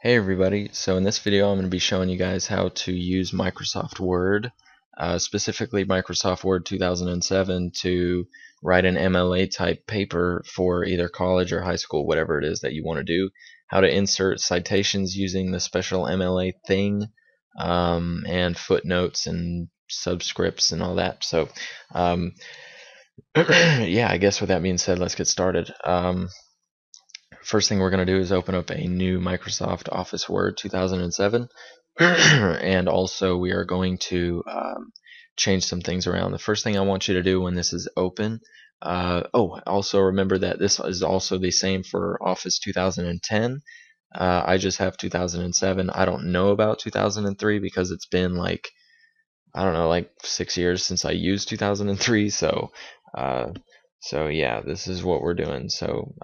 Hey everybody, so in this video I'm going to be showing you guys how to use Microsoft Word, specifically Microsoft Word 2007 to write an MLA type paper for either college or high school, whatever it is that you want to do, how to insert citations using the special MLA thing, and footnotes and subscripts and all that. So yeah, I guess with that being said, let's get started. First thing we're going to do is open up a new Microsoft Office Word 2007 and also we are going to change some things around. The first thing I want you to do when this is open, also remember that this is also the same for Office 2010. I just have 2007. I don't know about 2003 because it's been like, I don't know, like 6 years since I used 2003. So yeah, this is what we're doing. So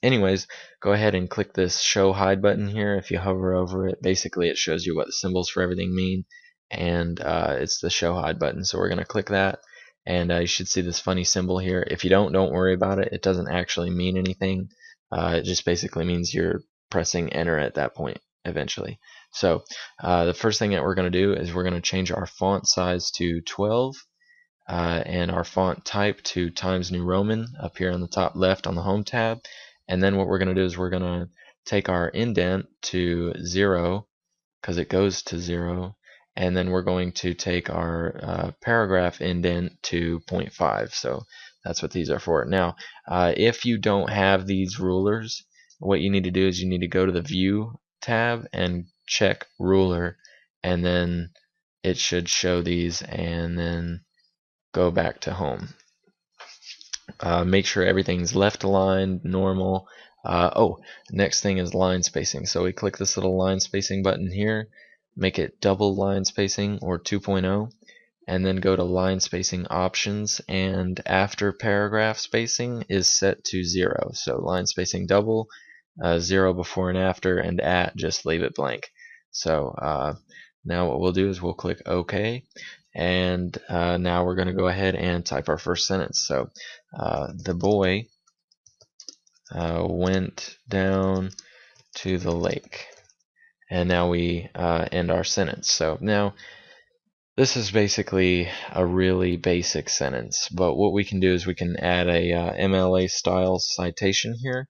anyways, go ahead and click this show hide button here. If you hover over it, basically it shows you what the symbols for everything mean, and it's the show hide button. So we're going to click that, and you should see this funny symbol here. If you don't worry about it. It doesn't actually mean anything. It just basically means you're pressing enter at that point eventually. So the first thing that we're going to do is we're going to change our font size to 12 and our font type to Times New Roman up here on the top left on the Home tab. And then what we're going to do is we're going to take our indent to 0 because it goes to 0. And then we're going to take our paragraph indent to 0.5. So that's what these are for. Now, if you don't have these rulers, what you need to do is you need to go to the View tab and check ruler, and then it should show these, and then go back to home. Make sure everything's left aligned, normal. Next thing is line spacing. So we click this little line spacing button here, make it double line spacing or 2.0, and then go to line spacing options, and after paragraph spacing is set to 0. So line spacing double, 0 before and after, and at just leave it blank. So now what we'll do is we'll click OK, and now we're going to go ahead and type our first sentence. So the boy went down to the lake, and now we end our sentence. So now this is basically a really basic sentence, but what we can do is we can add a MLA style citation here.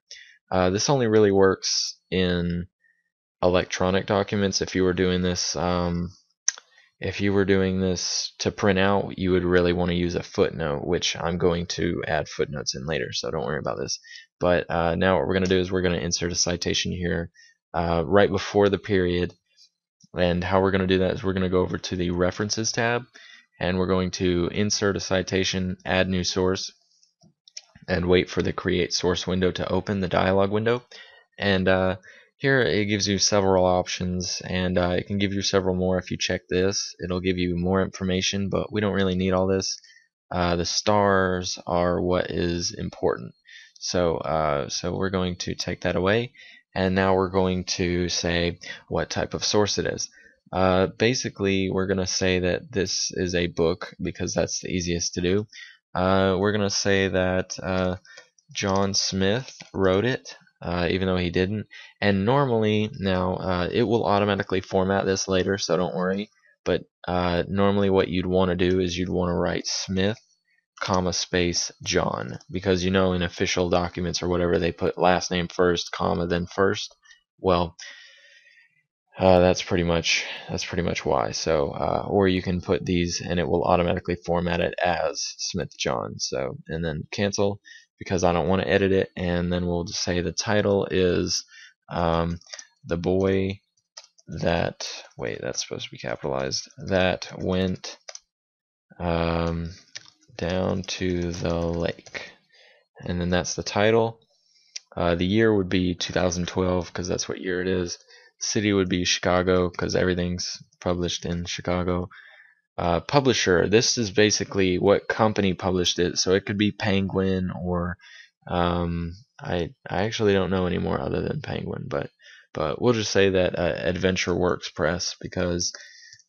This only really works in electronic documents. If you were doing this to print out, you would really want to use a footnote, which I'm going to add footnotes in later, so don't worry about this. But now what we're going to do is we're going to insert a citation here right before the period. And how we're going to do that is we're going to go over to the References tab, and we're going to insert a citation, add new source, and wait for the Create Source window to open, the dialog window. And here it gives you several options, and it can give you several more. If you check this, it'll give you more information, but we don't really need all this. The stars are what is important. So we're going to take that away, and now we're going to say what type of source it is. Basically, we're going to say that this is a book because that's the easiest to do. We're going to say that John Smith wrote it, even though he didn't. And normally, now it will automatically format this later, so don't worry. But normally what you'd want to do is you'd want to write Smith, comma, space, John, because in official documents or whatever they put last name first, comma, then first. Well, that's pretty much why. So or you can put these and it will automatically format it as Smith John. So, and then cancel because I don't want to edit it, and then we'll just say the title is the boy that, wait, that's supposed to be capitalized, that went down to the lake, and then that's the title. The year would be 2012 because that's what year it is. City would be Chicago because everything's published in Chicago. Publisher, this is basically what company published it, so it could be Penguin or I actually don't know anymore other than Penguin, but we'll just say that Adventure Works Press because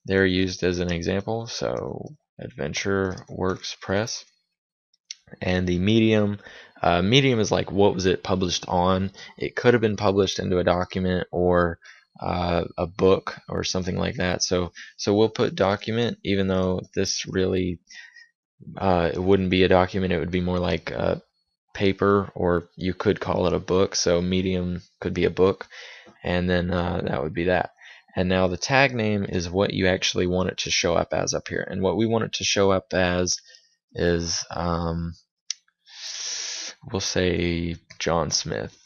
they're used as an example. So Adventure Works Press. And the medium is like what was it published on. It could have been published into a document, or a book or something like that. So we'll put document, even though this really it wouldn't be a document. It would be more like a paper, or you could call it a book. So medium could be a book, and then that would be that. And now the tag name is what you actually want it to show up as up here. And what we want it to show up as is, we'll say John Smith,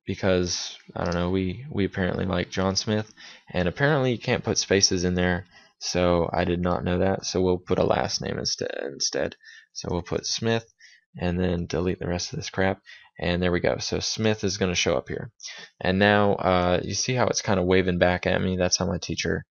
because I don't know, we apparently like John Smith, and apparently you can't put spaces in there. So I did not know that. So we'll put a last name instead. So we'll put Smith, and then delete the rest of this crap. And there we go. So Smith is going to show up here. And now you see how it's kind of waving back at me? That's how my teacher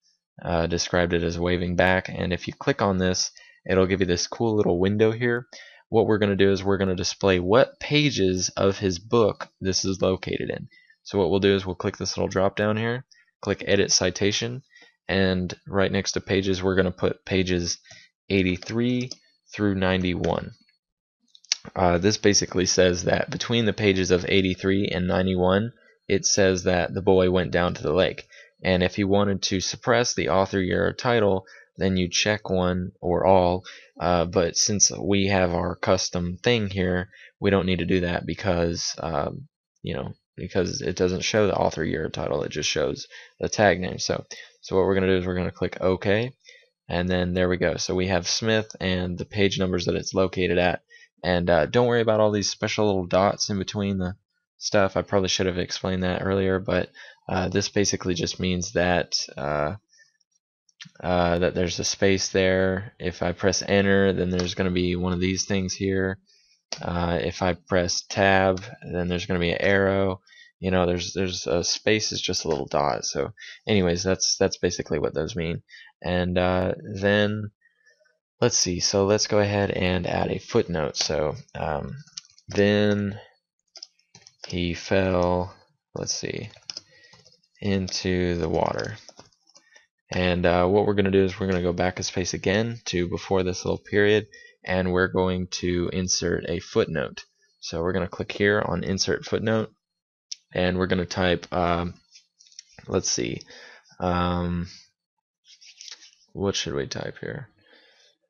described it, as waving back. And if you click on this, it'll give you this cool little window here. What we're going to do is we're going to display what pages of his book this is located in. So what we'll do is we'll click this little drop down here, click Edit Citation, and right next to pages we're going to put pages 83 through 91. This basically says that between the pages of 83 and 91, it says that the boy went down to the lake. And if you wanted to suppress the author, year, or title, then you check one or all. But since we have our custom thing here, we don't need to do that because, because it doesn't show the author, year, or title. It just shows the tag name. So what we're going to do is we're going to click OK. And then there we go. So we have Smith and the page numbers that it's located at. And don't worry about all these special little dots in between the stuff. I probably should have explained that earlier, but this basically just means that that there's a space there. If I press enter, then there's going to be one of these things here. If I press tab, then there's going to be an arrow. You know, there's a space is just a little dot. So anyways, that's basically what those mean. And then let's see. So let's go ahead and add a footnote. So then he fell, let's see, into the water. And what we're going to do is we're going to go back a space again to before this little period, and we're going to insert a footnote. So we're going to click here on Insert Footnote, and we're going to type, let's see, what should we type here?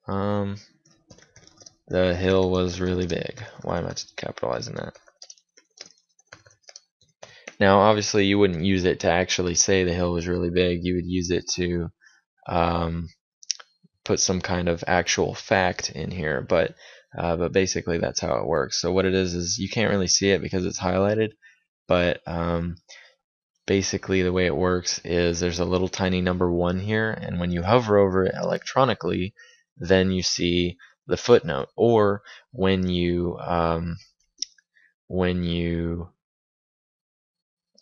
The hill was really big. Why am I capitalizing that? Now, obviously, you wouldn't use it to actually say the hill was really big. You would use it to put some kind of actual fact in here, but basically that's how it works. So what it is you can't really see it because it's highlighted, but basically the way it works is there's a little tiny number 1 here, and when you hover over it electronically, then you see the footnote. Or when you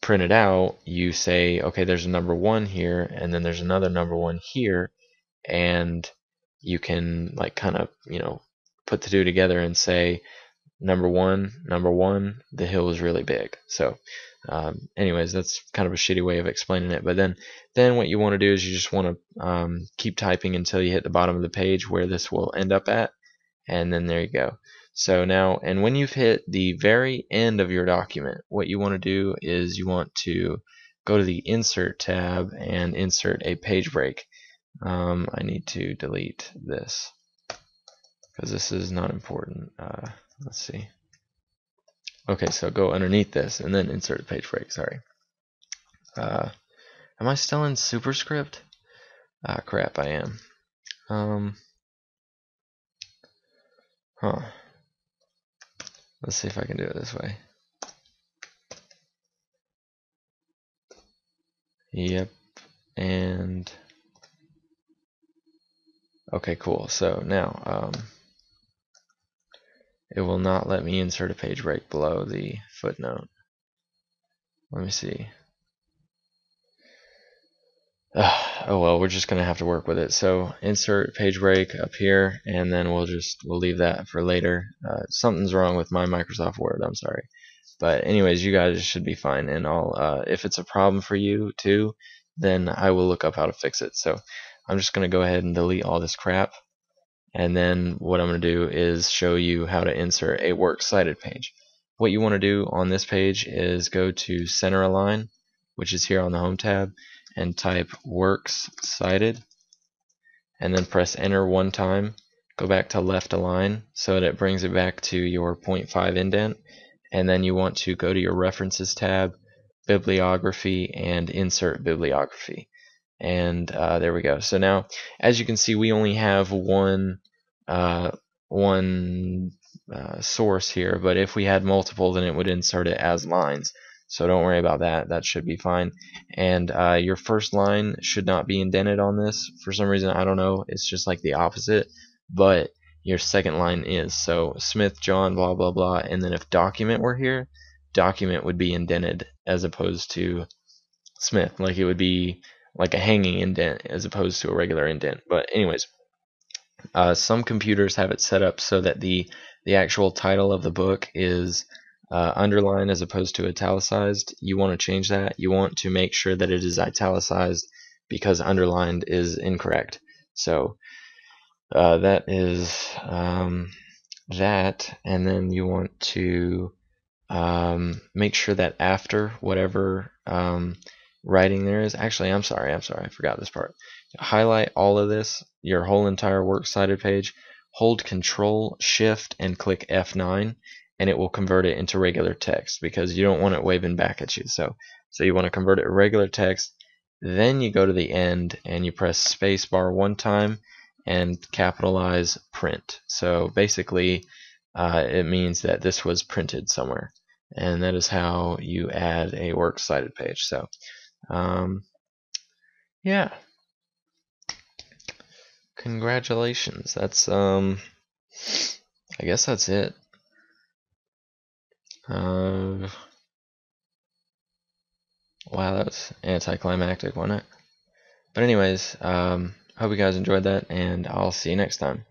print it out, you say, okay, there's a number 1 here, and then there's another number 1 here, and you can like kind of put the two together and say number one, the hill is really big. So anyways, that's kind of a shitty way of explaining it. But then what you want to do is you just want to keep typing until you hit the bottom of the page where this will end up at, and then there you go. So now, and when you've hit the very end of your document, what you want to do is you want to go to the Insert tab and insert a page break. I need to delete this because this is not important. Let's see. Okay, so go underneath this and then insert a page break. Sorry. Am I still in superscript? Ah, crap, I am. Let's see if I can do it this way. Yep. And okay, cool. So now it will not let me insert a page break below the footnote. Let me see. Oh well, we're just gonna have to work with it. So insert page break up here, and then we'll leave that for later. Something's wrong with my Microsoft Word. I'm sorry, but anyways, you guys should be fine. And I'll if it's a problem for you too, then I will look up how to fix it. So I'm just gonna go ahead and delete all this crap, and then what I'm gonna do is show you how to insert a works cited page. What you want to do on this page is go to center align which is here on the Home tab, and type Works Cited, and then press Enter one time. Go back to left align so that it brings it back to your 0.5 indent, and then you want to go to your References tab, Bibliography, and Insert Bibliography. And there we go. So now, as you can see, we only have one source here, but if we had multiple, then it would insert it as lines. So don't worry about that. That should be fine. And your first line should not be indented on this. For some reason, I don't know. It's just like the opposite. But your second line is. So Smith, John, blah, blah, blah. And then if document were here, document would be indented as opposed to Smith. Like it would be like a hanging indent as opposed to a regular indent. But anyways, some computers have it set up so that the actual title of the book is underlined as opposed to italicized. You want to change that. You want to make sure that it is italicized because underlined is incorrect. So that is that, and then you want to make sure that after whatever writing there is, actually I'm sorry, I forgot this part. Highlight all of this, your whole entire Works Cited page, hold Control Shift and click F9, and it will convert it into regular text because you don't want it waving back at you. So you want to convert it to regular text, then you go to the end and you press spacebar one time and capitalize print. So basically it means that this was printed somewhere, and that is how you add a Works Cited page. So yeah, congratulations. That's I guess that's it. Wow, that was anticlimactic, wasn't it? But anyways, hope you guys enjoyed that, and I'll see you next time.